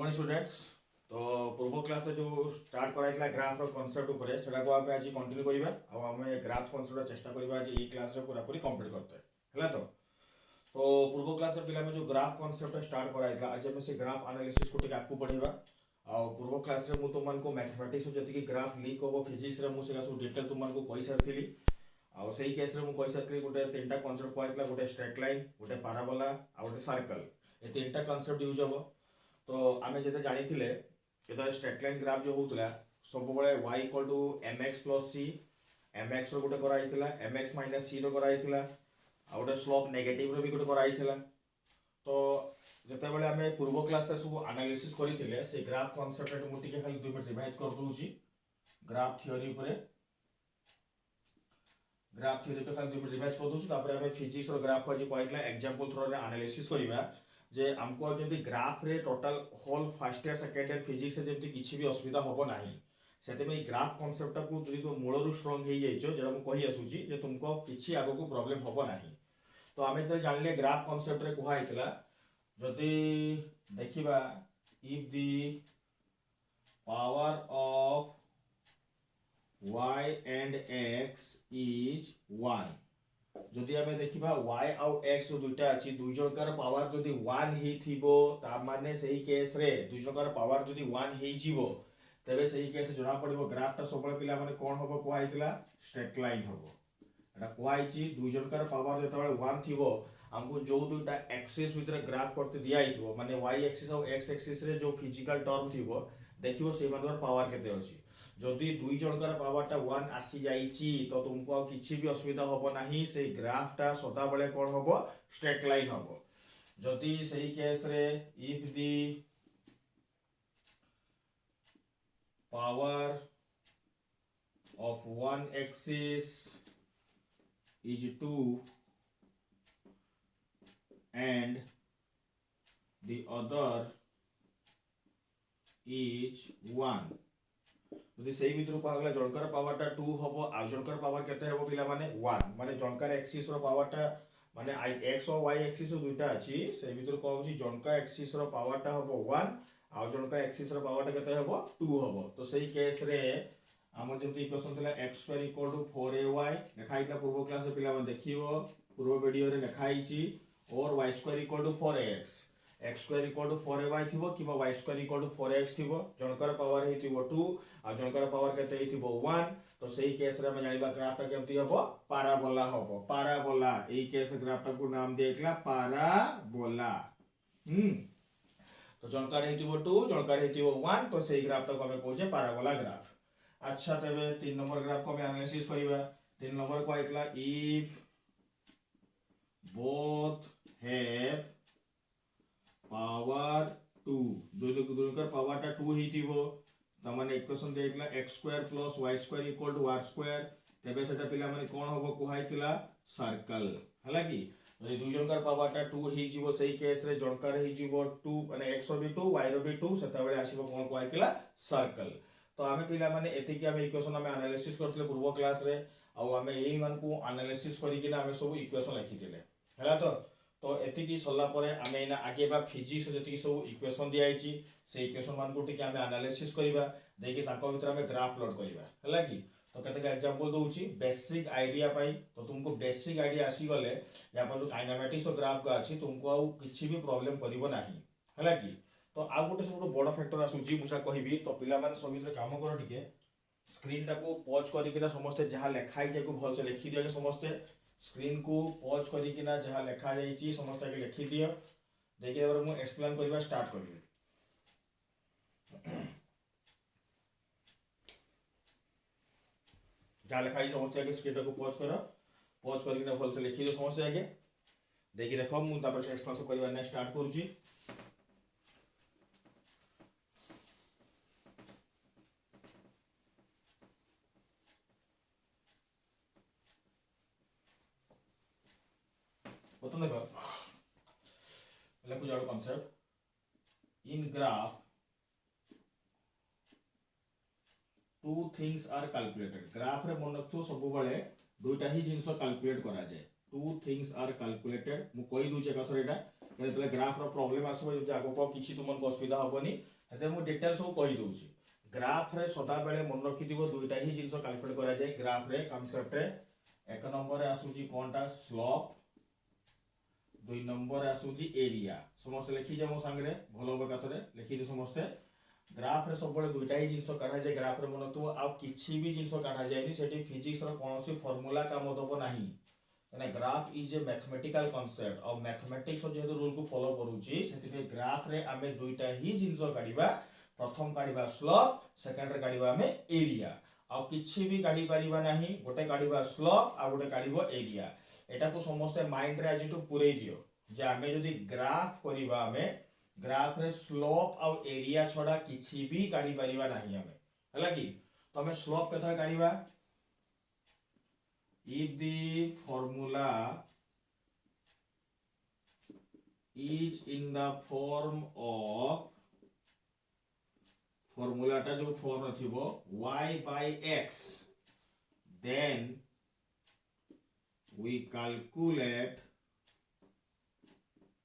Morning students. तो पूर्व class जो स्टार्ट कराइला ग्राफ कॉन्सेप्ट ऊपर सेटा को आमे आज कंटिन्यू करिबा आ आमे ग्राफ कॉन्सेप्ट चेष्टा करिबा आज ई क्लास रे पूरा पूरी कंप्लीट करते हला। तो पूर्व क्लास रे पिला में जो ग्राफ कॉन्सेप्ट स्टार्ट कराइला आज हम से ग्राफ एनालिसिस को टिक आकु पढेबा। आ पूर्व क्लास रे मु तुम को मैथमेटिक्स जति की ग्राफ लिंक होबो फिजिक्स रे मु सेला सब डिटेल तुम को कहि सरथिली। आ सही केस रे मु कहि सरथिली गोटे तीनटा कांसेप्ट कहैतला गोटे स्ट्रेट लाइन गोटे पैराबोला आ गोटे सर्कल ए तीनटा कांसेप्ट यूज होबो। तो आमे जते जानि थिले एटा स्ट्रेट लाइन ग्राफ जो होतला सब बळे y = mx + c mx रो गोटे कराइथिला mx - c रो कराइथिला आ गोटे स्लोप नेगेटिव रो भी गोटे कराइथिला। तो जते बळे आमे पूर्व क्लास रे सब एनालिसिस करिथिले से ग्राफ कांसेप्ट रे मु टिके खाली 2 मिनिट रिवाइज कर दूची। ग्राफ थ्योरी ऊपर ग्राफ थ्योरी पे खाली 2 मिनिट रिवाइज कर दूची। तापर आमे फिजिक्स रो ग्राफ को जे कहैतला एग्जांपल थ्रो रे एनालिसिस करिबा जे हमको जब ग्राफ रे total whole first year second year physics से जब किसी भी असुविधा होबो नाही सेते में ग्राफ कांसेप्ट को जदी तो मूल रु स्ट्रांग हे जाइछो जेरा मु कहि आसुची जे तुमको किछि आगो को प्रॉब्लम होबो नाही। तो आमे तो जानले ग्राफ कांसेप्ट रे कुहा आइतला जदी देखिबा if the power of y and x is 1 जदि आमे देखिबा y आउ x दुईटा अछि दुई जणकर पावर जदि 1 हे थिबो ता माने सही केस रे दुई जणकर पावर जदि 1 हे जिवो तबे सही केस जणा पड़िबो ग्राफ ता सबले पिला माने कोन होबो कोहाइतला स्ट्रेट लाइन होबो। एटा कोहाइची दुई जणकर पावर जतबे 1 थिबो हमको जो दुईटा एक्सिस भीतर ग्राफ करते दिया हिथिबो माने y एक्सिस और x एक्सिस रे जो फिजिकल टर्म थिबो देखिबो से मानर पावर केते अछि। जदि दुई जणकर पावरटा 1 आसी जाइची तो तुमको आ किछि भी असुविधा होबो नाही से ग्राफटा सदा बळे कोन होबो स्ट्रेट लाइन होबो। जदि सही केस रे if the power of one axis is 2 and the other is 1 जदि सही भीतर कहला जणकर पावरटा 2 हबो आ जणकर पावर केते हबो पिला माने 1 माने जणकर एक्सिस रो पावरटा माने x और y एक्सिस दुईटा अछि सही भीतर कहउची जणका एक्सिस रो पावरटा हबो 1 आ जणका एक्सिस रो पावरटा केते हबो 2 हबो। तो सही केस रे हम जेमति इक्वेशन थिला x² = 4ay देखाइतला पूर्व क्लास रे पिला माने देखिबो पूर्व वीडियो रे देखाइची और y² = 4x x² = 4ay थिबो किबा y² = 4x थिबो जणकर पावर हेतिबो 2 आ जणकर पावर केते हेतिबो 1। तो सही केस रे हम जानिबा ग्राफटा केमति हबो पैराबोला हबो पैराबोला एई केस ग्राफटा को नाम देखला पैराबोला। तो जणकर हेतिबो 2 जणकर हेतिबो 1 तो सही ग्राफटा को हम कहूचे पैराबोला ग्राफ। अच्छा तबे 3 नंबर ग्राफ को हम एनालिसिस करिबा। 3 नंबर को आइतला इफ बोथ हैव पावर 2 जो दोनकर पावरटा 2 हेतिबो त माने इक्वेशन देइतला x² + y² = r² तबे सेटा पिला माने कोन होबो कोहाइतला सर्कल हला कि जे दुई जणकर पावरटा 2 हे जिवो सही केस रे जणकर हे जिवो 2 माने x रो भी 2 y रो भी 2 सेता बेले आसीबो कोन कोहाइतला सर्कल। तो आमे पिला माने एतिकी आमे इक्वेशन आमे एनालिसिस करथले पूर्व क्लास रे आ आमे एही मान को एनालिसिस करि किना आमे सब इक्वेशन लिखिथिले हला। तो एतिकी सल्ला परे आमे इना आगे बा फिजिक्स जति सब इक्वेशन दिया आइची से इक्वेशन मान को टिके आमे एनालिसिस करिबा देखि ताको भीतर आमे ग्राफ प्लॉट करिबा हला कि। तो केते का एग्जांपल दोउची बेसिक आईडिया पाई तो तुमको बेसिक आईडिया आसी गले या पर जो काइनेमेटिक्स और ग्राफ का अछि तुमको आ किछि भी प्रॉब्लम करिवो नाही हला कि। तो आ गोटे सब बड़ फैक्टर आसुची मुसा कहिबी तो पिला माने सब भीतर काम करो टिके स्क्रीन टा को पॉज करि किना समस्त जहां लिखाई जे को भल से लिखि दियो समस्त स्क्रीन को पॉज करि किना जहां लिखा जाईची समस्त के लिखि दियो देखि एबार मु एक्सप्लेन करबा स्टार्ट करबी। जहां लिखाई समस्त के स्क्रीन को पॉज करो पॉज करि किना भल से लिखि दियो समस्त आगे देखि देखो मु तापर से एक्सप्लेन करबा ने स्टार्ट करूची। बतन देखो लेखु जाडो concept in graph two things are calculated graph रे मन रखथो सब बेले दुईटा ही जिंस कैलकुलेट करा जाय टू थिंग्स आर कैलकुलेटेड मु कहि दूचे कथर एटा केतले ग्राफ रो प्रॉब्लम आसबो जदि आगो को किछि तुमन को असुविधा होबनी हेते मु डिटेल सब कहि दउची ग्राफ रे सदा बेले मन रखि दिबो दुईटा ही जिंस कैलकुलेट करा जाय ग्राफ रे कांसेप्ट रे एक नंबर रे आसुची कोनटा स्लोप दुई नंबर रे आसुची एरिया समस्त लिखि जे मो संगे भलो बकातरे लिखि दे समस्त ग्राफ रे सब बेले दुईटा ही जिंस काढा जाय ग्राफ रे मन तो आ किछि भी जिंस काढा जायनी सेठी फिजिक्स रो कोनोसी फार्मूला काम दबो नाही ना graph is a mathematical concept और मैथमेटिक्स जेहेतु रूल को फॉलो करूची सेति ग्राफ रे आमे दुईटा ही जिंस काढिबा प्रथम काढिबा स्लोप सेकंड रे काढिबा आमे एरिया आ किछि भी काढी परिबा नाही गोटे काढिबा स्लोप आ गोटे काढिबो एरिया एटा को समस्त माइंड रे आज तो पुरै दियो जे आमे जदी ग्राफ करिबा आमे ग्राफ रे स्लोप आ एरिया छोडा किछि भी काढी परिबा नाही आमे हला कि तो आमे स्लोप कथा काढिबा if the formula is in the form of formula टा जो फॉर्म थिबो y by x then we calculate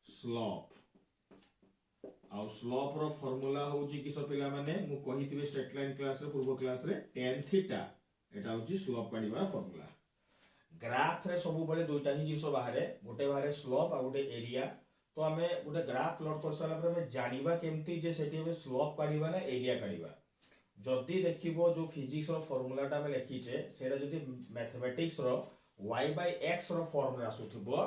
slope आउ स्लोप रो फार्मूला होची कि सब पिला माने मु कहिथिबे स्ट्रेट लाइन क्लास रे पूर्व क्लास रे tan थीटा एटा होची स्लोप काढिबा फार्मूला ग्राफ रे सब बळे दुईटा ही जिंस बाहरे गोटे बाहरे स्लोप आ गोटे एरिया तो आमे गोटे ग्राफ प्लॉट कर साला पर हमें जानिबा केमती जे सेठी हमें स्लोप काढिबा ना एरिया काढिबा जदी देखिबो जो फिजिक्स रो फार्मूला टा हमें लिखी छे सेटा जदी मैथमेटिक्स रो y by x रो फॉर्म रे आसुथबो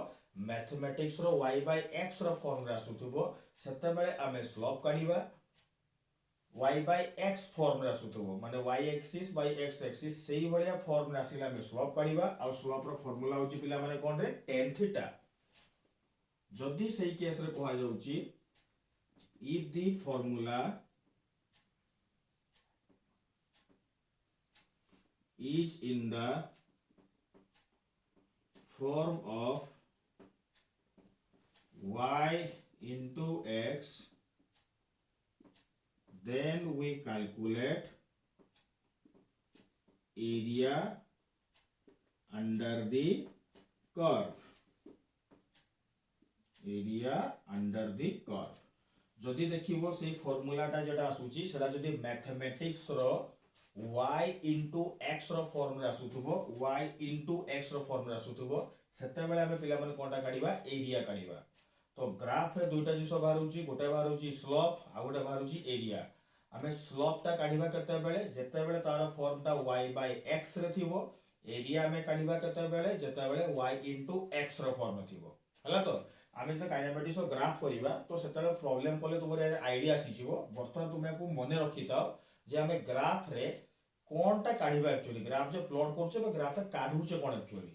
मैथमेटिक्स रो y by x रो फॉर्म रे आसुथबो सेते बेले आमे स्लोप काढिबा y by x फॉर्म रे आसुथबो माने y axis by x axis सेही भलिया फॉर्म रे आसिला हम स्लोप काढिबा आ स्लोप रो फार्मूला होची पिला माने कोन रे tan थीटा जदी सेही केस रे कहै जाउची if the formula is in the form of y into x then we calculate area under the curve जदि देखिबो से फार्मूला टा जेटा आसुची सेटा जदि मैथमेटिक्स रो y into x रो फॉर्म रे आसुथबो y into x रो फॉर्म रे आसुथबो सेते बेले हमें पिला माने कोनटा काढिबा एरिया काढिबा तो ग्राफ रे दुईटा जिंस बाहरुची गोटे बाहरुची स्लोप आ गोटे बाहरुची एरिया हमें स्लोप टा काढिबा केते बेले जेते बेले तार फॉर्म टा y by x रे थिबो एरिया में काढिबा केते बेले जेते बेले y into x रो फॉर्म थिबो हला तो आमे तो काइनेमेटिक्स ग्राफ करिबा तो सेतले प्रॉब्लम कले तुमरे आईडिया आसीजिवो बर्तमान तुमे को मने रखिताओ जे आमे ग्राफ रे कोनटा काढिबा एक्चुअली ग्राफ जे प्लॉट करछे बे ग्राफ टा काढुचे कोन एक्चुअली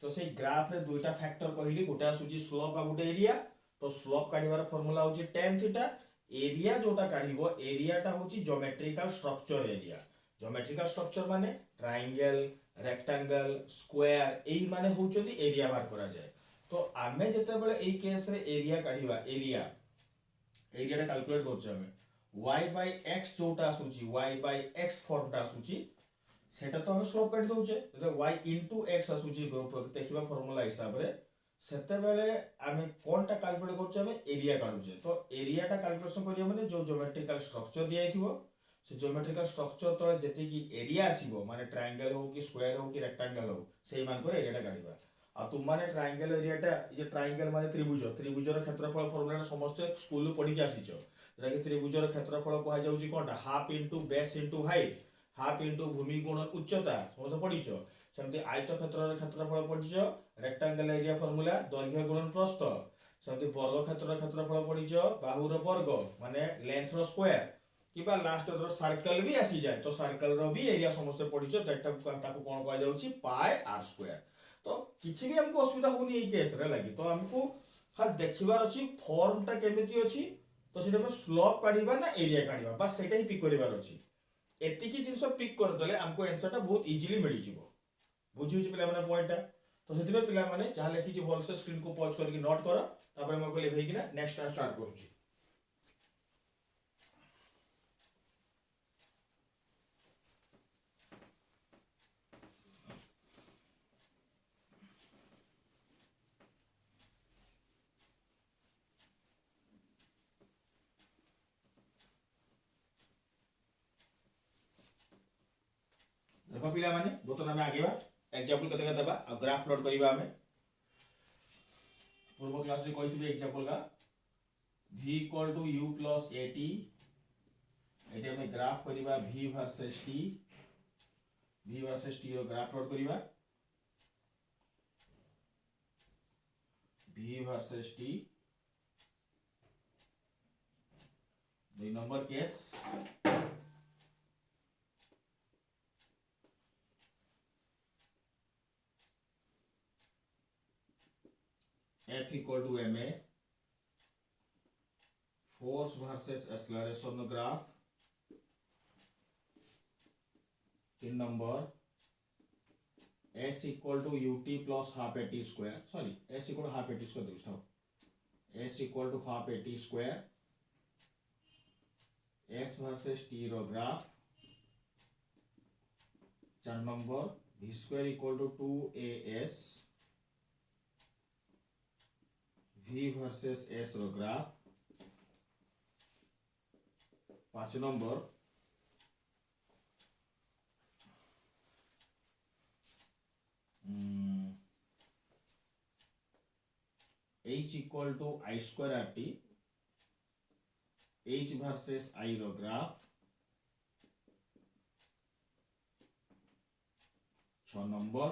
तो से ग्राफ रे दुईटा फैक्टर कहली गोटा आसुची स्लोप आ गोटे एरिया तो स्लोप काढिबार फार्मूला होची tan थीटा एरिया जोटा काढिबो एरिया टा होची geometrical structure area geometrical structure माने ट्रायंगल रेक्टेंगल स्क्वायर एई माने होचोती एरिया बार करा जाय तो आमे जते बेले एई केस रे एरिया काढिबा एरिया टा कैलकुलेट करछ हमें y by x जोटा आसुची y by x फॉर्म टा आसुची सेटा तो हमें स्लोप काढि दोचे जदि y into x आसुची देखिबा फार्मूला हिसाब रे सेते बेले आमे कोनटा कैलकुलेट करछ हमें एरिया काढुचे तो एरिया टा कैलकुलेशन करिया माने जो ज्योमेट्रिकल स्ट्रक्चर दिया हिथिबो से ज्योमेट्रिकल स्ट्रक्चर तळे जेति की एरिया आसीबो माने ट्रायंगल हो कि स्क्वायर हो कि रेक्टेंगल हो सेही मान को एरिया टा काढिबा आ तुम माने ट्रायंगल एरिया टा जे ट्रायंगल माने त्रिभुजर क्षेत्रफल फार्मूला समस्त स्कूल पढि के आसीचो जेटा कि त्रिभुजर क्षेत्रफल कहा जाउची कोनटा half into base into height half into भूमि गुणन उच्चता समस्त पढिचो सेमति आयतक्षेत्रर क्षेत्रफल पढिचो रेक्टेंगल एरिया फार्मूला दैर्घ्य गुणन प्रस्थ सेमति वर्ग क्षेत्रर क्षेत्रफल पढिचो बाहुर वर्ग माने लेंथ रो स्क्वायर किबा लास्ट रो सर्कल भी आसी जाय तो सर्कल रो भी एरिया समस्त पढिचो दैट ताको कोन कहा जाउची पाई r स्क्वायर तो किछि भी हमको असुविधा होनी ए केस रे लागि तो हमको खाली देखिबार अछि फॉर्म टा केमिति अछि तो सेटा में स्लोप काढिबा ना एरिया काढिबा बस सेटा ही पिक करिबार अछि एति की जिंस पिक कर दले हमको आंसर टा बहुत इजीली मिलि जिवो बुझिउ छि पिला माने पॉइंट टा तो सेतिबे पिला माने जहा लिखि छि भल से स्क्रीन को पॉज करके नोट करो तापर हम को लेभै कि ना नेक्स्ट स्टार्ट करू छि देखो पिला माने बर्तमान आम आगे एग्जांपल केते देबा आ ग्राफ प्लॉट करबा आमे पूर्व क्लास रे कहितबे एग्जांपल का v equal to u plus at एटे हमें ग्राफ करबा v वर्सेस t रो ग्राफ प्लॉट करबा v versus t 2 number case F equal to ma force versus acceleration graph 3 number s equal to ut plus half at square sorry s equal to half at square दोस्तों s equal to half at square s versus t रो graph 4 number v square equal to 2as v versus s रो graph 5 number h equal to I square rt h versus I रो graph 6 number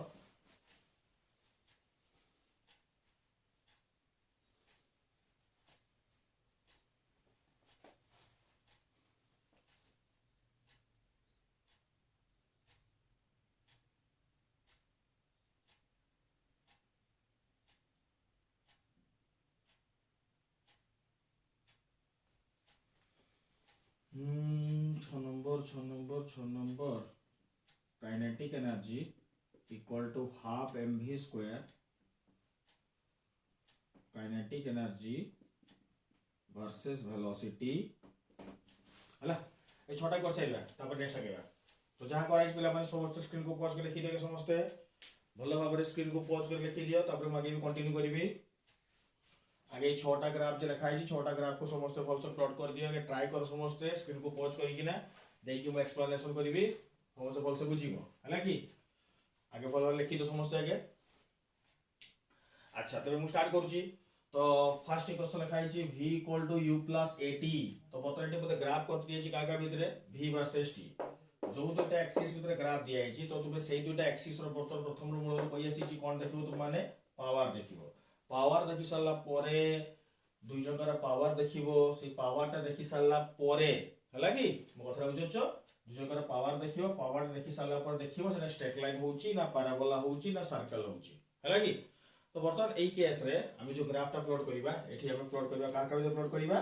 छ number kinetic energy equal to half mv square kinetic energy versus velocity हला ए छोटा कर साइबा तापर next आकेबा तो जहां कराइस पिला माने समस्त स्क्रीन को पॉज कर लिखि देगे समस्त भलो भाबरे स्क्रीन को पॉज कर लिखि दियो तापर मागे भी कंटिन्यू करबी आगे 6टा ग्राफ जे लिखा है 6टा ग्राफ को समस्त फॉलो से प्लॉट कर दियो आगे ट्राई कर समस्त स्क्रीन को पॉज करी कि ना देखि मैं एक्सप्लेनेशन करबी समस्त फॉलो से बुझिबो हला कि आगे फॉलो लिखि दो समस्त आगे अच्छा तबे मु स्टार्ट करूची तो फर्स्ट क्वेश्चन लिखा है v equal to u plus at तो बतरेटे मते ग्राफ कर दिए छी काका भितरे v वर्सेस t जो दुटा एक्सिस भितरे ग्राफ दिया है तो तुमे सेही दुटा एक्सिस रो प्रथम रो मूल कहि आसी छी कोन देखिबो तुम माने पावर देखिबो पावर देखि सारला परे दुई जकर पावर देखिबो से पावरटा देखि सारला परे हला कि मो कथा बुझछो दुई जकर पावर देखि सारला पर देखिबो सेना स्ट्रेट लाइन होउची ना पैराबोला होउची ना सर्कल होउची हला कि तो बर्तमान एई केस रे हम जो ग्राफटा प्लॉट करिबा एठी हम प्लॉट करिबा का भितर प्लॉट करिबा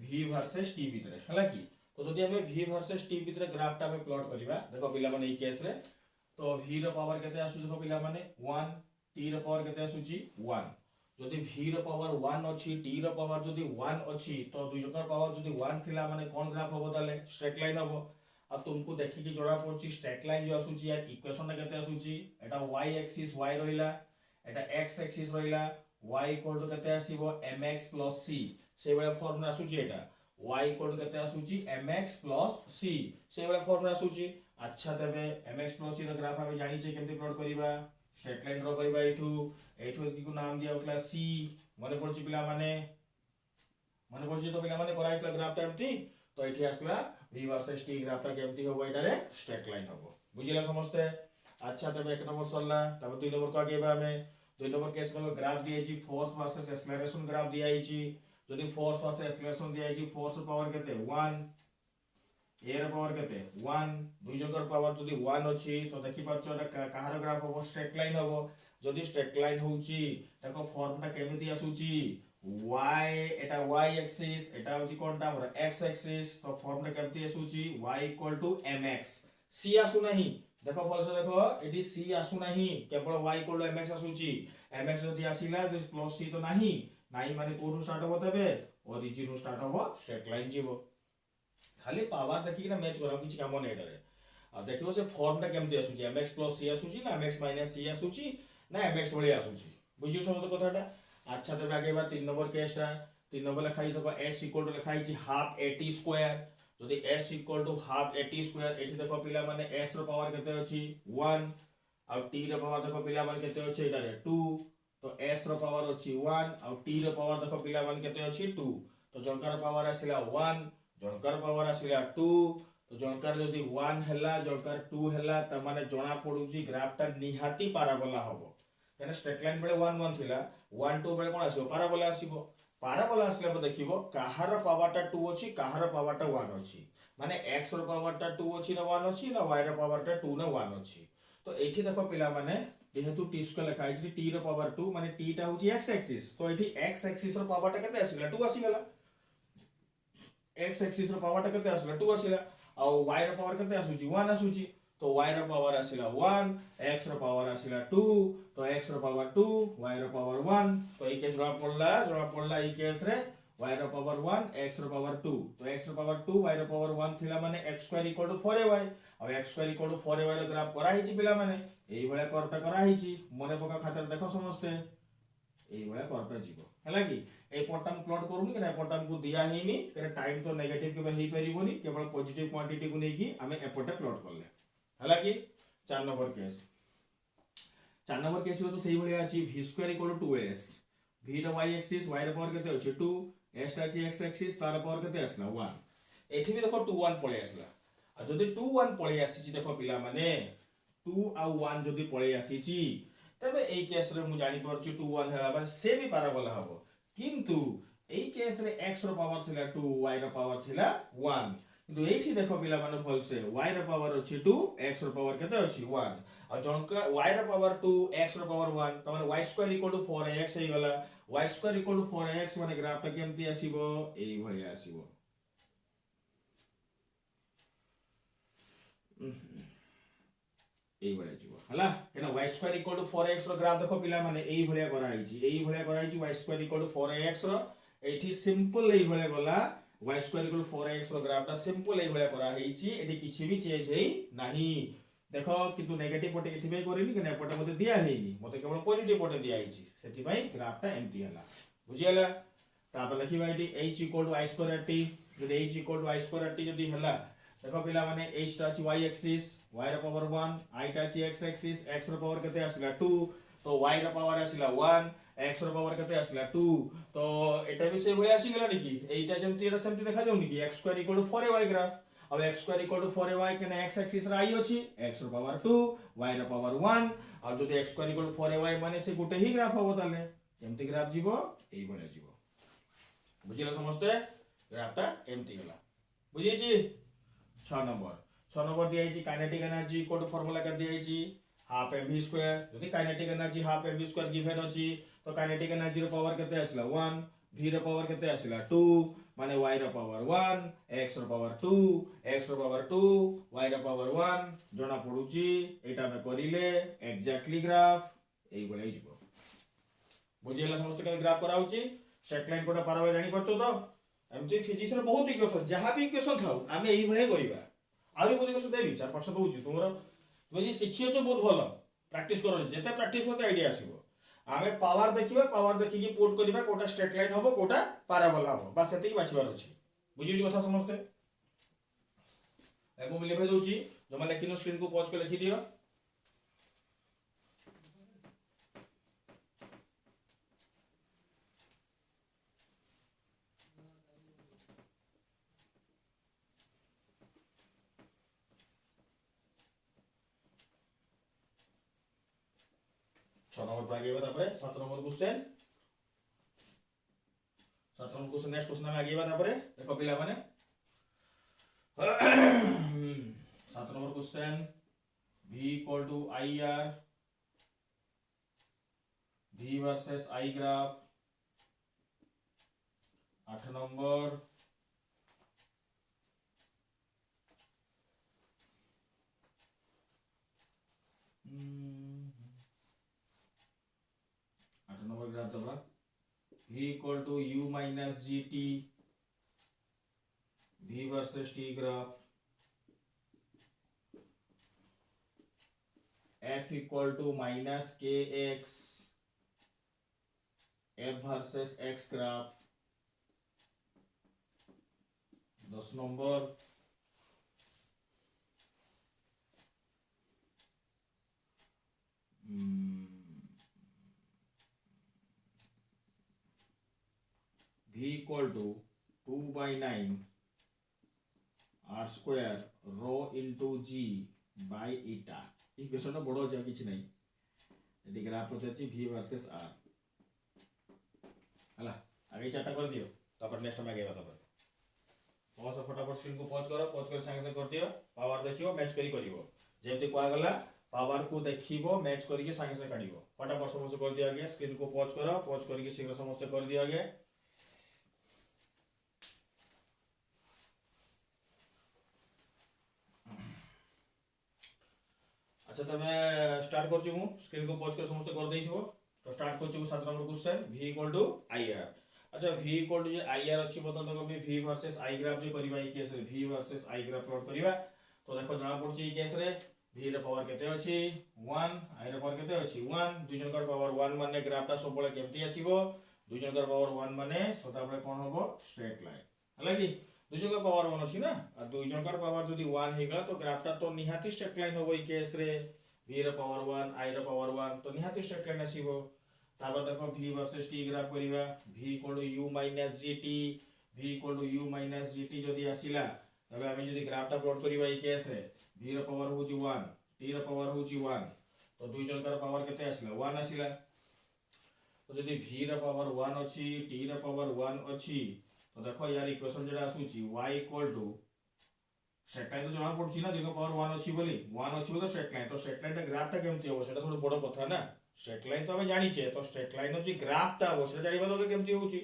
v वर्सेस t भितरे हला कि तो जदि हम v वर्सेस t भितरे ग्राफटा हम प्लॉट करिबा देखो पिला माने एई केस रे तो v रो पावर केते आसु देखो पिला माने 1 t रो पावर केते आसुची 1 जदि v रो पावर 1 अछि t रो पावर जदि 1 अछि तो दुई जकर पावर जदि 1 थिला माने कोन ग्राफ होबो ताले स्ट्रेट लाइन होबो आ तुमको देखि कि जोड़ा पड़छि स्ट्रेट लाइन जो आसुची यार इक्वेशन केते आसुची एटा y एक्सिस y रहिला एटा x एक्सिस रहिला y इक्वल टू केते आसीबो mx + c से बेला फॉर्मूला आसुची एटा y इक्वल टू केते आसुची mx + c से बेला फॉर्मूला आसुची अच्छा तबे mx + c रो ग्राफ हम जानि छै केमते प्लॉट करिबा स्ट्रेट लाइन ड्रा करिबा एठू की को नाम दिया होतला c माने पड़छि पिला माने तो पिला माने कराइतला ग्राफ टा एमती तो एठी आसला v वर्सेस t ग्राफ टा केमती होबो एटारे स्ट्रेट लाइन होबो बुझिला समझते अच्छा तबे एक नंबर सरला तबे दुई नंबर को आगेबा हमें दुई नंबर केस को ग्राफ दिया छी फोर्स वर्सेस एक्सेलरेशन ग्राफ दिया छी जदि फोर्स वर्सेस एक्सेलरेशन दिया छी फोर्स पावर केते 1 एयर पावर केते 1 दुई जकर पावर जदि 1 अछि तो देखि पाछो एटा कहार ग्राफ होबो स्ट्रेट लाइन होबो जदि स्ट्रेट लाइन होउची ताको फॉर्मटा केमिति आसुची y एटा y एक्सिस एटा होची कोनटा हमर x एक्सिस तो फॉर्मटा केमिति आसुची y = mx c आसु नाही देखो भल से देखो एटी c आसु नाही केवल y = mx आसुची mx जदि आसीला तो प्लस c तो नाही माने कोठू स्टार्ट होबो तबे ओरिजिन स्टार्ट होबो स्ट्रेट लाइन जीवो खाली पावर देखि कि ना मैच करा किछ काम नै डरे आ देखिबो से फॉर्मटा केमति आसुची mx + c आसुची ना mx - c आसुची ना mx भली आसुची बुझियो समझ कथाटा अच्छा तबे आगे बा 3 नंबर केसटा 3 नंबर लिखाई देखो s = लिखाई छी हाफ at स्क्वायर जदि s equal to half at square एठी देखो पिला माने s रो पावर केते अछि 1 आ t रो पावर देखो पिला माने केते अछि एटा रे 2 तो s रो पावर अछि 1 आ t रो पावर देखो पिला माने केते अछि 2 तो जनकर पावर आसिला 1 जनकर पावर आसिला 2 तो जनकर जदि 1 हैला जनकर 2 हैला त माने जणा पडुची ग्राफ ता निहाती पाराबोला हबो कने स्ट्रेट लाइन बेले 1 1 थिला 1 2 बेले कोन आसीबो पाराबोला आसीबो पाराबोला आसले पर देखिबो काहार पावरटा 2 अछि काहार पावरटा 1 अछि माने x रो पावरटा 2 अछि ना 1 अछि ना y रो पावरटा 2 ना 1 अछि तो एठी देखो पिला माने जेहेतु t स्क्वायर लिखा अछि t रो पावर 2 माने t टा होछि x एक्सिस तो एठी x एक्सिस रो पावरटा केते आसीला 2 आसीगला x एक्सिस रो पावरटा केते आसीला 2 आसीला आ y रो पावर केते आसुची 1 आसुची तो y रो पावर आसिला 1 x रो पावर आसिला 2 तो x रो पावर 2 y रो पावर 1 तो ई केस जरा पड़ला ई केस रे y रो पावर 1 x रो पावर 2 तो x रो पावर 2 y रो पावर 1 थिला माने x square equal to 4y और x square equal to 4y रो ग्राफ करा हिची पिला माने एई भले कर्वटा करा हिची मने पका खातिर देखो समस्ते एई भले कर्वटा जीवो हला कि ए पट्टा हम प्लॉट करूनी कि ना पट्टा हमको दिया हेनी करे टाइम तो नेगेटिव के हेई परिबोनी केवल पॉजिटिव क्वांटिटी को नेकी हमें एपटे प्लॉट करले हला कि 4 नंबर केस 4 नंबर केस में तो सही भलिया अछि v square equal to 2s v the y axis y र पावर केते अछि 2 s टा अछि x एक्सिस तार पावर केते आसला 1 एठी भी देखो 2 1 पळे आसला आ जदी 2 1 पळे आसीची देखो पिला माने 2 आ 1 जदी पळे आसीची तबे एई केस रे मु जानि परछु 2 1 हेला बार से भी पाराबोला हबो किंतु एई केस रे x रो पावर थिला 2 y रो पावर थिला 1 किंतु एठी देखो पिला माने भल से y रो पावर अछि 2 x रो पावर केते अछि 1 और जनका y रो पावर 2 x रो पावर 1 त माने y square equal to 4x हे गला y square equal to 4x माने ग्राफ ता केमती आसीबो एई भली आसीबो एई भली जीवो हला केना y square equal to 4x रो ग्राफ देखो पिला माने एई भलिया करा आइची y square equal to 4x रो एठी सिंपल एई भलिया गला y square equal to 4x रो ग्राफ ता सिंपल एई भलिया करा आइची एठी किछि भी चेंज हेई नाही देखो किंतु नेगेटिव पटे केथिबे करिनी कि पटे मते दिया हेनी मते केवल पॉजिटिव पटे दिया आइची सेति पई ग्राफ ता एम्प्टी हला बुझियला तापर लिखिबा एठी h equal to i square t जदि h equal to i square t जदि हला देखो पिला माने h टा अछि y एक्सिस y रो पावर 1 i टा अछि x एक्सिस x रो पावर केते आसिला 2 तो y रो पावर आसिला 1 x रो पावर केते आसिला 2 तो एटा भी से भली आसी गेला निकी एटा जेमति एटा सेमति देखा जाउ निकी x square equal to 4y graph अब x square equal to 4y केना x एक्सिस रा i अछि x रो पावर 2 y रो पावर 1 और जदि x square equal to 4y माने से गुटे ही ग्राफ होबो ताले केमति ग्राफ जीवो एई भले जीवो बुझिला समझते ग्राफ ता एमति गेला बुझी छी 6 नंबर दिया है kinetic energy equal to formula कर दिया है हाफ mv स्क्वायर जदि kinetic energy half mv square given अछि तो काइनेटिक एनर्जी रो पावर केते आसिला 1 v रो पावर केते आसिला 2 माने y रो पावर 1 x रो पावर 2 x रो पावर 2 y रो पावर 1 जणा पडुची एटा में करिले एग्जैक्टली ग्राफ एई बोलै जिवो बुझिला समस्त के ग्राफ कराउची स्ट्रेट लाइन कोटा पाराबोला जानि परछो तो एमती फिजिक्स रे बहुत इक्वेशन जहां भी इक्वेशन थाउ आमे एई भले करिबा आउरी बहुत इक्वेशन देबी 4-5 दउची तुम जे सिखियो छ बहुत भलो प्रैक्टिस करो जेते प्रैक्टिस होते आईडिया आसीबो आमे पावर देखि कि पुट करिबा कोटा स्ट्रेट लाइन होबो कोटा पाराबोला होबो बस सेति बाछिबार अछि बुझियो कथा समझते एगो मिले भे दउची जमा लेकिन स्क्रीन को पॉज के लिखि दियो 6 नंबर पर आगे तापर 7 नंबर क्वेश्चन नेक्स्ट क्वेश्चन में आगे तापर देखो पिला माने 7 number question v equal to ir v versus i graph 8 number 8 number graph दबा v equal to u minus gt v versus t graph f equal to minus kx f वर्सेस x graph 10 number v equal to 2/9 r square रो into g by eta equation बड़ जा किछि नै एटी graph पचाची v versus r हला आगे चार्ट कर दियो तापर नेक्स्ट में आगे तापर पॉज फटाफट स्क्रीन को पॉज कर संगे संगे कर दियो पावर देखियो मैच करिवो जेमति कोआ गला पावर को देखिवो मैच करके संगे संगे काढिवो फटाफट समस्त कर दिया आगे स्क्रीन को पॉज करके शीघ्र समस्त कर दिया आगे अच्छा तो मैं स्टार्ट कर छु स्क्रीन को पॉज कर समस्त कर देइछो तो स्टार्ट कर छु 7 number question v equal to ir अच्छा v इक्वल टू जे ir अछि बता दो कि v वर्सेस i ग्राफ जे करबा ई केस रे v versus i graph plot करबा तो देखो जाना पड़छि ई केस रे v रे पावर केते अछि 1 i रे पावर केते अछि 1 दुई जनकर पावर 1 माने ग्राफटा सब बळे केमति आसीबो दुई जनकर पावर 1 माने सदा बळे कोन होबो स्ट्रेट लाइन हला कि दुई जनकर पावर 1 अछि ना आ दुई जनकर पावर जदी 1 हे गला तो ग्राफटा तो निहाती स्ट्रेट लाइन होबो ई केस रे v रे पावर 1 i रे पावर 1 तो निहाती स्ट्रेट लाइन आसीबो तापर देखो v वर्सेस t ग्राफ करिवा v equal to u minus gt v equal to u minus gt जदी आसीला तबे हम जदी ग्राफटा प्लॉट करिवा ई केस रे v रे पावर होची 1 t रे पावर होची 1 तो दुई जनकर पावर केते आसीला 1 आसीला तो जदी v रे पावर 1 अछि t रे पावर 1 अछि तो देखो यार इक्वेशन जेडा आसुची y equal to straight line तो जणा पडची ना देखो पावर 1 अछि बोली 1 अछि बोले स्ट्रेट लाइन तो स्ट्रेट लाइन ग्राफटा केमति हो सेटा थोड़ा बड़ कथा ना स्ट्रेट लाइन तो हमें जानी छे तो स्ट्रेट लाइन जो ग्राफटा हो से जानिबा तो केमति होउची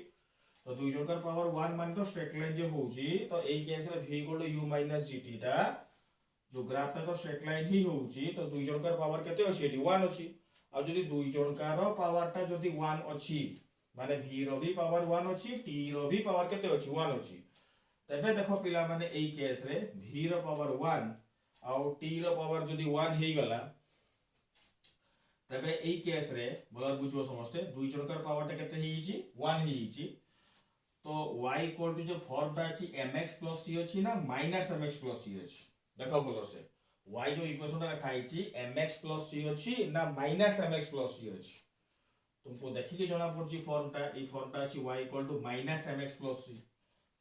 तो दुई जनकर पावर 1 मान तो स्ट्रेट लाइन जे होउची तो एई केस रे v equal to u minus gt टा जो ग्राफटा तो स्ट्रेट लाइन ही होउची तो दुई जनकर पावर केते अछि एटी 1 अछि आ जदी दुई जनकर पावरटा जदी 1 अछि माने v रो भी पावर 1 अछि t रो भी पावर केते अछि 1 अछि तबे देखो पिला माने एई केस रे v रो पावर 1 आ t रो पावर जदी 1 हे गला तबे एई केस रे बोलर बुझो समस्ते दुई जनकर पावरटा केते हिची 1 हिची तो y इक्वल टू जो फॉर्मटा अछि mx + c अछि ना -mx + c अछि देखो बोलो से y जो इक्वेशनटा लिखाइछि mx + c अछि ना -mx + c अछि तुमको देखि के जणा पड़छि फॉर्मटा ई फॉर्मटा अछि y equal to -mx + c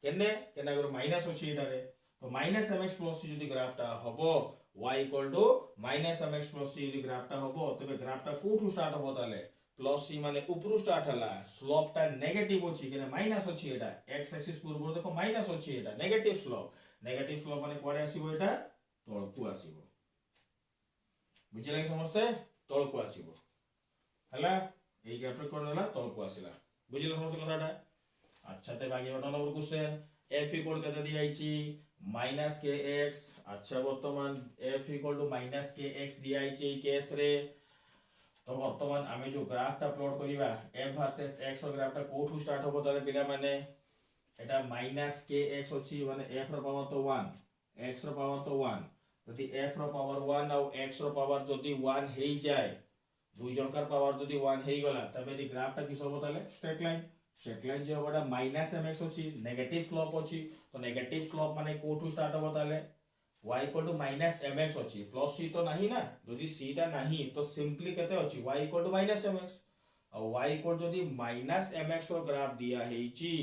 केने केना अगर माइनस अछि इटारे तो -mx + c जदी ग्राफटा हबो y equal to -mx + c जदी ग्राफटा हबो तबे ग्राफटा कोठु स्टार्ट हबो ताले प्लस c माने ऊपरु स्टार्ट हला स्लोपटा नेगेटिव अछि केने माइनस अछि एटा x एक्सिस पूर्व देखो माइनस अछि एटा नेगेटिव स्लोप माने कोडे आसीबो एटा तळकु आसीबो बुझिले समस्ते तळकु आसीबो हला एई ग्राफ कोन हला तळकु आसीला बुझिले समस्ते कथाटा अच्छा ते बाकी बता नंबर क्वेश्चन f इक्वल केते दिया आइची -kx अच्छा वर्तमान f इक्वल टू -kx दिया आइची केस रे तो वर्तमान आमे जो ग्राफटा प्लॉट करिवा f वर्सेस x रो ग्राफटा कोठु स्टार्ट होबो ताले पिला माने एटा -kx अछि माने f रो पावर तो 1 x रो पावर तो 1 जदि f रो पावर 1 और x रो पावर जदि 1 हेई जाय दुई जनकर पावर जदि 1 हेई गला तबे दी ग्राफटा किस होबो ताले स्ट्रेट लाइन जे होबा -mx अछि नेगेटिव स्लोप अछि तो नेगेटिव स्लोप माने कोठु स्टार्ट होबो ताले y इक्वल टू -mx अछि प्लस c तो नाही ना जदि c टा नाही तो सिंपली केते अछि y इक्वल टू -mx और y इक्वल जदि -mx रो ग्राफ दिया हेची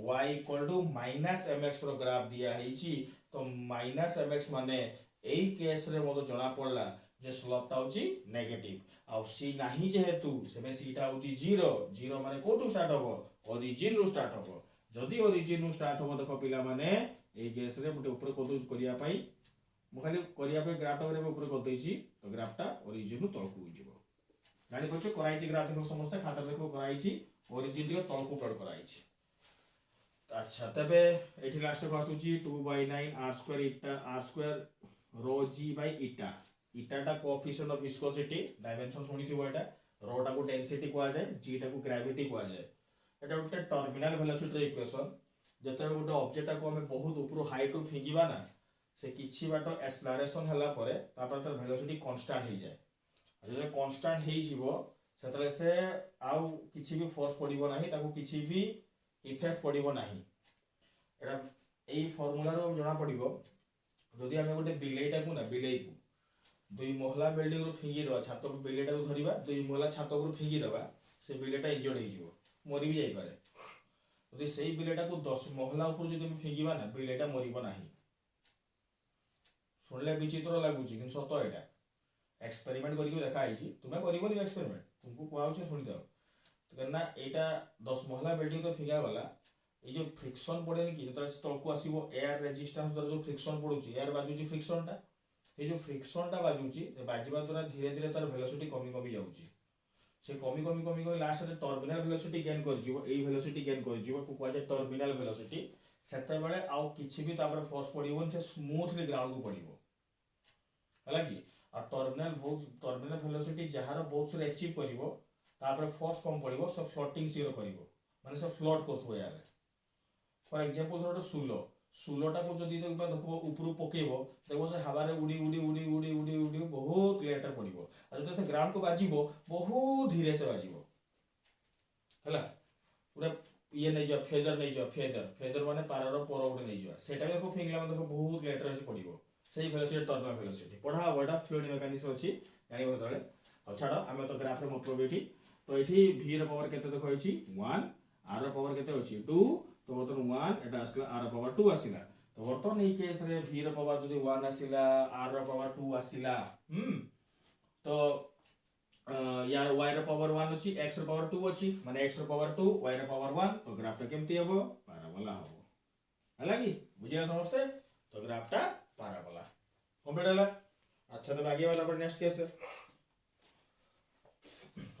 y इक्वल टू -mx रो ग्राफ दिया हेची तो -mx माने एई केस रे मोतो जणा पड़ला जे स्लोपटा होची नेगेटिव और c नाही जेहेतु सेमे c टा होची 0 माने कोठु स्टार्ट होबो ओरिजिन रो स्टार्ट होबो जदि ओरिजिन रो स्टार्ट होबो देखो पिला माने एई केस रे मोटे ऊपर कोदु करिया पई मु खाली करिया पे ग्राफटा करे ऊपर कर देछि तो ग्राफटा ओरिजिन नु तळकु होई जिवो जानि पछे कराइछि ग्राफ रो समस्या खाता देखो कराइछि ओरिजिन दियो तळकु प्लॉट कराइछि अच्छा तबे एठी लास्ट को आसुछि 2/9 r² इटा r² रो g बाय इटा इटाटा कोएफिशिएंट ऑफ विस्कोसिटी डायमेंशन सुनी थिबो एटा रो टा को डेंसिटी को आ जाय g टा को ग्रेविटी को आ जाय एटा उटे टर्मिनल वेलोसिटी इक्वेशन जते गोटे ऑब्जेक्ट को हमें बहुत ऊपर हाइट रु फेंकीबा ना से किछि बाटो एक्सेलरेशन हला परे तापर तर वेलोसिटी कांस्टेंट हे जाय जे कांस्टेंट हे जिवो सेतले से आउ किछि भी फोर्स पडिबो नाही ताको किछि भी इफेक्ट पडिबो नाही एटा एई फार्मूला रो जणा पडिबो जदि हमें गोटे बिलेईटा को ना बिलेई को दुई महला बिल्डिंग रो फेंगी दवा छात को बिलेईटा को धरिबा दुई महला छात को फेंगी दवा से बिलेईटा इंजर्ड हे जिवो मरि भी जाई पारे यदि से बिलेटा को 10 महला ऊपर जो फिंगिबा ना बिलेटा मरब ना शुणिले विचित्र लगुच कि सत यहाँ एक्सपेरिमेंट करके देखाई तुम्हें कर एक्सपेरिमेंट तुमको कहुचे शुणी दो कहना यहाँ 10 महला बिल्डिंग तो फिंगा गला ये जो फ्रिक्शन पड़े कि जो तलक आसो एयर रेजिस्टेंस द्वारा जो फ्रिक्शन पड़ूँ एयर बाजुची फ्रिक्शन टा ये जो फ्रिक्शन टा बाजुची बाजिबा द्वारा धीरे धीरे तार वेलोसिटी कमी कमी जाऊँगी से कमी कमी कमी कमी लास्ट टर्मिनाल वेलोसिटी गेन कर वेलोसिटी गेन कर टर्मिनाल वेलोसिटी सेते बेले आउ किछि भी तापर फोर्स पड़िबो से स्मूथली ग्राउंड को पड़िबो हला कि आ टर्मिनाल वेलोसिटी जहार बॉक्स रे अचीव करिवो तापर फोर्स कम पड़िबो से फ्लोटिंग जीरो करिवो माने से फ्लोट करथबो यार फॉर एग्जांपल धरो सुलोटा को जदि देखो ऊपर पकेबो देखो से हवा रे उड़ी उड़ी उड़ी उड़ी उड़ी उड़ी बहुत लेटर पड़िबो आ जदि से ग्राउंड को बाजिबो बहुत धीरे से बाजिबो हला पूरा ये नहीं जा फेदर नहीं जा फेदर माने पारर पर उड़े नहीं जा सेटा देखो फिंगला में देखो बहुत लेटर से पड़िबो सही वेलोसिटी टर्मिनल वेलोसिटी पढ़ा एटा फ्लूइड मेकानिक्स अछि जानिबो तळे आ छाड़ आमे तो ग्राफ रे मतलब एठी तो एठी v र पावर केते देखो अछि 1 r र पावर केते अछि 2 तो बर्तन 1 एटा आसला r र पावर 2 आसिला तो बर्तन ए केस रे v र पावर जदि 1 आसिला r र पावर 2 आसिला तो यार y र पावर 1 अछि x र पावर 2 अछि माने x र पावर 2 y र पावर 1 तो ग्राफ टा केमती हबो पैराबोला हबो हला कि बुझिया समझते तो ग्राफ टा पैराबोला कंप्लीट हला अच्छा तो आगे वाला पर नेक्स्ट केस है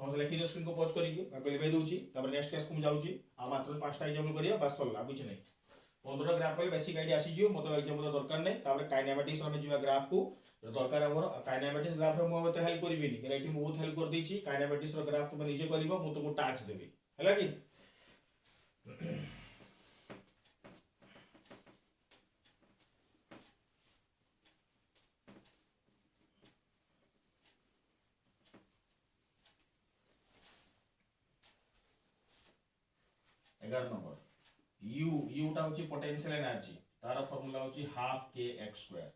हम लिखि दे स्क्रीन को पॉज करिके मैं लिखै दोची तब नेक्स्ट केस को जाउची आ मात्र 5टा एग्जांपल करिया बस सल्ला कुछ नहीं 15टा ग्राफ पर बेसिक आईडिया आसी जियो मतो एग्जांपल दरकार नहीं तब काइनेमेटिक्स में जिवा ग्राफ को दरकार हमर काइनेमेटिक्स ग्राफ रे मो मते हेल्प करबिनी कि एठी बहुत हेल्प कर देची काइनेमेटिक्स रो ग्राफ तुम निजे करबो मो तुमको टास्क देबी हला कि नंबर u टा होची पोटेंशियल एनर्जी तार फार्मूला होची हाफ k x स्क्वायर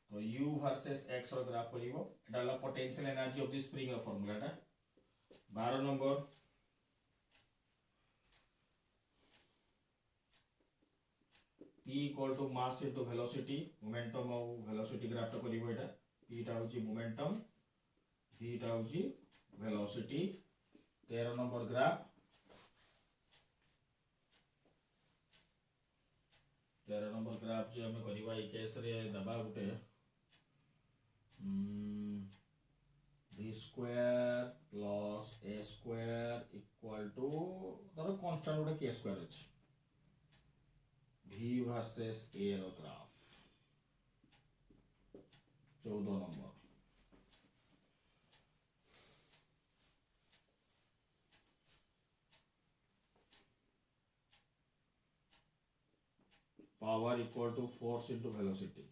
तो u वर्सेस x रो ग्राफ करिवो एटा ला potential energy of the spring रो फार्मूला टा 12 number p equal to mass into velocity momentum और वेलोसिटी ग्राफ टा करिवो एटा p टा होची मोमेंटम v टा होची velocity 13 number graph 13 number graph जो हमें करिवा ए केस रे दबा गुटे v square plus a square equal to धरो कांस्टेंट गुटे k स्क्वायर अछि v वर्सेस a रो graph 14 number power equal to force into velocity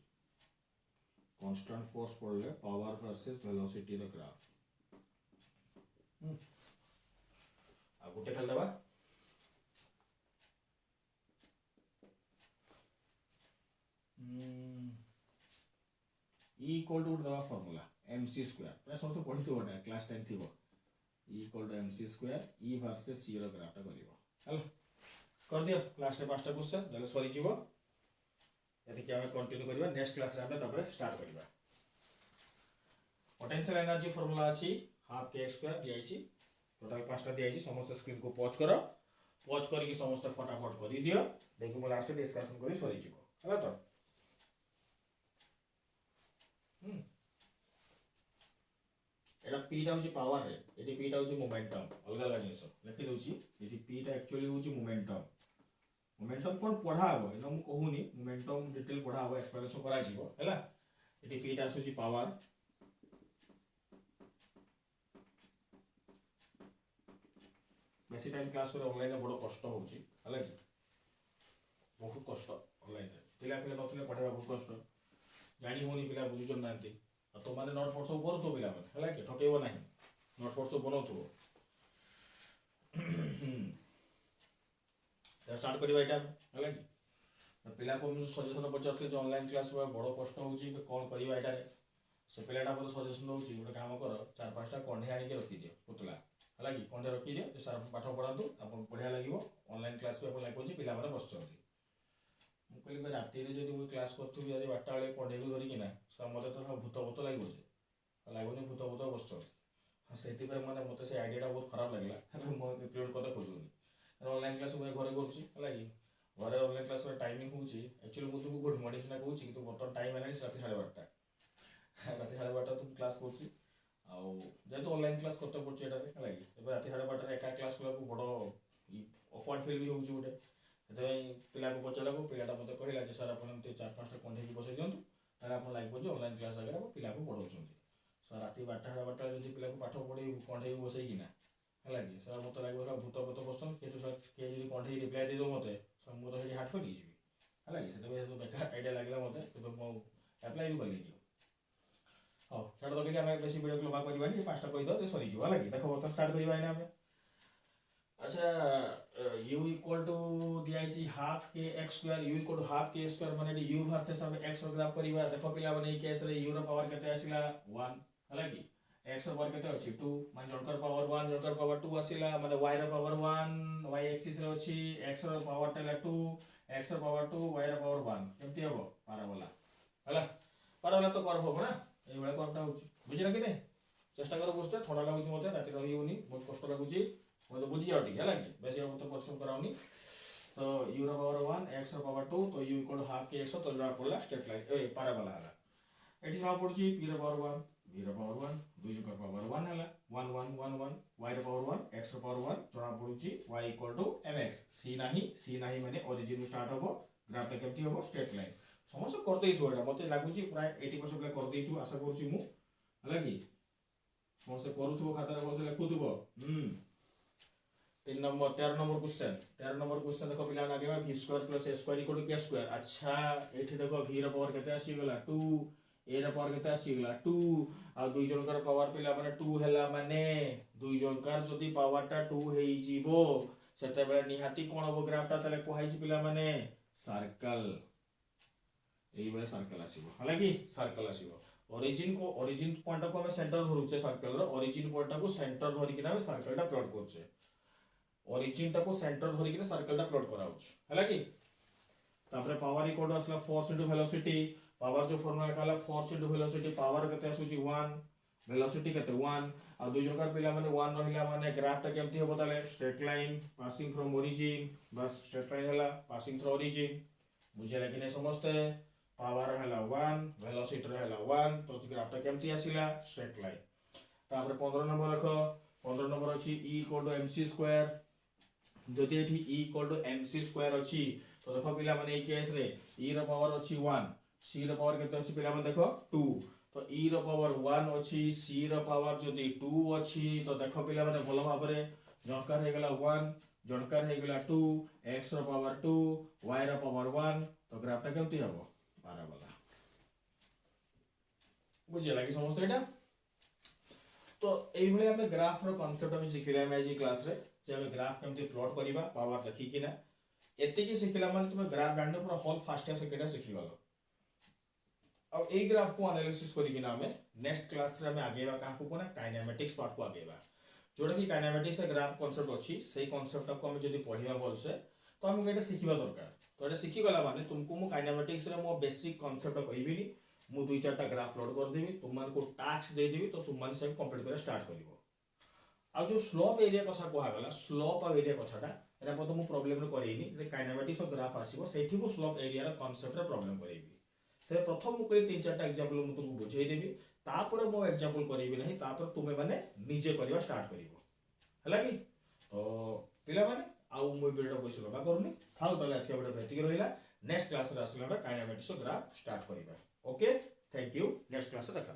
constant force पड़ले पावर वर्सेस वेलोसिटी रो ग्राफ आ गुटे खेल देबा E इक्वल टू दबा फार्मूला mc स्क्वायर प्लस सब तो पढ़ी तो क्लास 10 थिबो E equal to mc square E versus c रो ग्राफ टा करिवो हेलो कर दियो क्लास रे 5टा क्वेश्चन दले सरी जीवो यदि कि हमें कंटिन्यू करिबा नेक्स्ट क्लास रे हमें तबरे स्टार्ट करिबा पोटेंशियल एनर्जी फार्मूला अछि हाफ k स्क्वायर दिया छी टोटल 5टा दिया छी समस्त स्क्रीन को पॉज करो पॉज करके समस्त फटाफट करि दियो देखो मैं लास्ट डिस्कशन करी सरी जीवो हला तो एटा p टा होची पावर रे एटी p टा होची मोमेंटम अलग अलग जिंस लिखि दोची एटी p टा एक्चुअली होची मोमेंटम कोन पढा हबो एना मु कहूनी मोमेंटम डिटेल पढा हबो एक्सप्लेनेशन करा जीवो हैला एटी p टा होची पावर बेसी टाइम क्लास पर ऑनलाइन में बड़ कष्ट होची हैला कि बहुत कष्ट ऑनलाइन रे पिला पिला नथले पढाबा बहुत कष्ट जानी होनी पिला बुझुचन नांती तो माने नोट फोर्स करू तो पिला माने हैला कि ठकेबो नाही नोट फोर्स बनो तो स्टार्ट करिबा एटा हैला कि पिला को सजेशन पचारथले जो ऑनलाइन क्लास में बड़ कष्ट होची कोन करिबा एटा रे से पिलाटा पर सजेशन होची गोटे काम कर 4-5टा कंढे आनी के रखि दियो पुतला है कि कंधे रखी दियो जे सर पाठ पढ़ातु आपन बढ़िया लागिवो ऑनलाइन क्लास भी आपन लागो पिला माने बसचंती मु कहली भाई राति रे जदि मु क्लास करथुबी आज 12टा बेले कंधे को धरि किना सब मते तो भूत लागो जे लागोनी भूत बसचंती हाँ से मैंने मत से आइडिया बहुत खराब लगे मो इम्प्लीमेंट करते खोजुनी ऑनलाइन क्लास मुझे घरे करी घरे ऑनलाइन क्लास टाइमिंग हूँ एक्चुअली मुझे तुमको गुड मॉर्निंग सीना कहूँ कि बर्तमान टाइम है रात 12:30 रात 12:30 तुम क्लास करूँ जेहतु ऑनलाइन क्लास करते पड़े है रात 12:30 एका क्लास कला बड़ अकवर्ड फिल भी हो गोटे से पिला को पचारा पिलाटा मत कहला सर आप 4-5टा कंधे की बसई दिखाँ ताले आप लगे ऑनलाइन क्लास आगे पिला को पढ़ाऊँ सर रात 12:30 जब पिला पाठ पढ़े कंधे बसईकिना है कि सर मत लगे सर भूत बसन किए सर किए जब कंधे रिप्लाई देदेव मत सर मुझे हार्ट फेल है कि बेकार आइडिया लगे मत एप्लाई भी कल हाँ छाड़ तो आम बेस वीडियो को लंबा करवानी 5टा कहीदे सरीज है कि देख बर्तमान स्टार्ट करवा आम अच्छा u इक्वल टू दिखाई half k x square u equal to half k square माने u वर्सेस x ग्राफ करवा देख पिला माने ई केस रे u रो पावर केते आसिला 1 हला कि x रो पावर केते अछि 2 माने जनकर पावर 1 जनकर पावर 2 आसिला माने y रो पावर 1 y एक्सिस रे अछि x रो पावर टेला 2 x रो पावर 2 y रो पावर 1 केमति हबो पाराबोला हला पाराबोला तो कर्व हबो ना ए बेला कर्वटा होछि बुझिला कि नै चेष्टा करो बुझते थोड़ा लागुछि मते राति रहि होनी बहुत कष्ट लागुछि मैं तो बुझी जाओ ठीक है कि वैसे हम तो परिश्रम कराऊनी तो u रो पावर 1 x रो पावर 2 तो u इक्वल हाफ के x तो जरा पड़ला स्ट्रेट लाइन ए पाराबोला हला एठी जमा पड़छि p रो पावर 1 v रो पावर 1 2 जकर पावर 1 हला 1 1 1 1 y रो पावर 1 x रो पावर 1 जरा पड़छि y equal to mx c नाही माने ओरिजिन स्टार्ट होबो ग्राफ रे केमति होबो स्ट्रेट लाइन समस्त कर देइ थोड़ा मते लागुछि प्राय 80% प्ले कर देइ आशा करछि मु हला कि समस्त करूथबो खाता रे बोल लेखुथबो 13 नंबर क्वेश्चन देखो पिला आगे v square plus a square equal to k square अच्छा एठी देखो v रो पावर केते आसी गेला 2 a रो पावर केते आसी गेला 2 आ दुई जनकर पावर पिला माने 2 हैला माने दुई जनकर जदी पावरटा 2 हेई जीवो सेते बेले निहाती कोन हो ग्राफटा तले कोहाई छी पिला माने सर्कल एई बेले सर्कल आसीबो हला कि सर्कल आसीबो ओरिजिन पॉइंट को हम सेंटर धरुचे सर्कल रो ओरिजिन पॉइंट को सेंटर धरि कि ना सर्कलटा प्लॉट करछे ओरिजिन टा को सेंटर धरि कि सर्कलटा प्लॉट कराउछ हला कि तापर पावर इक्वल टू असला फोर्स इनटू वेलोसिटी पावर जो फॉर्मूला कहला फोर्स इनटू वेलोसिटी पावर केते आसुची 1 वेलोसिटी केते 1 आ दुई जणकर पिला माने 1 रहिला माने ग्राफ टा केमति होबो ताले straight line passing from origin बस स्ट्रेट लाइन हला पासिंग थ्रू ओरिजिन बुझे लागिने समझते पावर हला 1 वेलोसिटी हला 1 तो ग्राफ टा केमति आसिला स्ट्रेट लाइन तापर 15 नंबर देखो 15 नंबर अछि e equal to mc square जदि एठी e equal to mc square अछि तो देखो पिला माने ए केस रे e रो पावर अछि 1 c रो पावर केते अछि पिला माने देखो 2 तो e रो पावर 1 अछि c रो पावर जदि 2 अछि तो देखो पिला माने भलो भाबरे जनकर हे गेला 1 जनकर हे गेला 2 x रो पावर 2 y रो पावर 1 तो ग्राफटा केमति हबो पाराबोला बुझे लागी समस्त एटा तो एई भले हमें ग्राफ रो कांसेप्ट हम सिखिला हम आज क्लास रे जे हम ग्राफ केमति प्लॉट करिबा पावर देखि कि ना एते की सिखिला माने तुम ग्राफ जानने पूरा होल फर्स्ट या सेकंड सिखि गलो अब ए ग्राफ को एनालिसिस करि कि ना हमें नेक्स्ट क्लास रे हमें आगेबा काहा को ना काइनेमेटिक्स पार्ट को आगेबा जोडा कि काइनेमेटिक्स ग्राफ कांसेप्ट अछि सेही कांसेप्ट को हम जदी पढिबा बोलसे तो हम एटा सिखिबा दरकार तो एटा सिखि गला माने तुमको मु काइनेमेटिक्स रे मो बेसिक कांसेप्ट कहिबिनी मु 2-4टा ग्राफ लोड कर देबी तुम मान को टास्क दे देबी तो तुम मान से कंप्लीट करे स्टार्ट करिवो आ जो स्लोप एरिया कथा कोहा गला स्लोप ऑफ एरिया कथाटा एरा पतो मु प्रॉब्लम रे करेइनी जे काइनेमेटिक्स ऑफ ग्राफ आसीबो सेठी को स्लोप एरिया रा कांसेप्ट रे प्रॉब्लम करेइबी से प्रथम मु कहि 3-4टा एग्जांपल मु तुमको बुझाई देबी तापर मो एग्जांपल करेइबी नहीं तापर तुमे माने निजे करबा स्टार्ट करिवो हला कि तो पिला माने आउ मु वीडियो को सुनबा करूनी थाउ तले आज के वीडियो बेतिक रहिला नेक्स्ट क्लास रे आसला काइनेमेटिक्स ऑफ ग्राफ स्टार्ट करिबा okay thank you next class रे देखा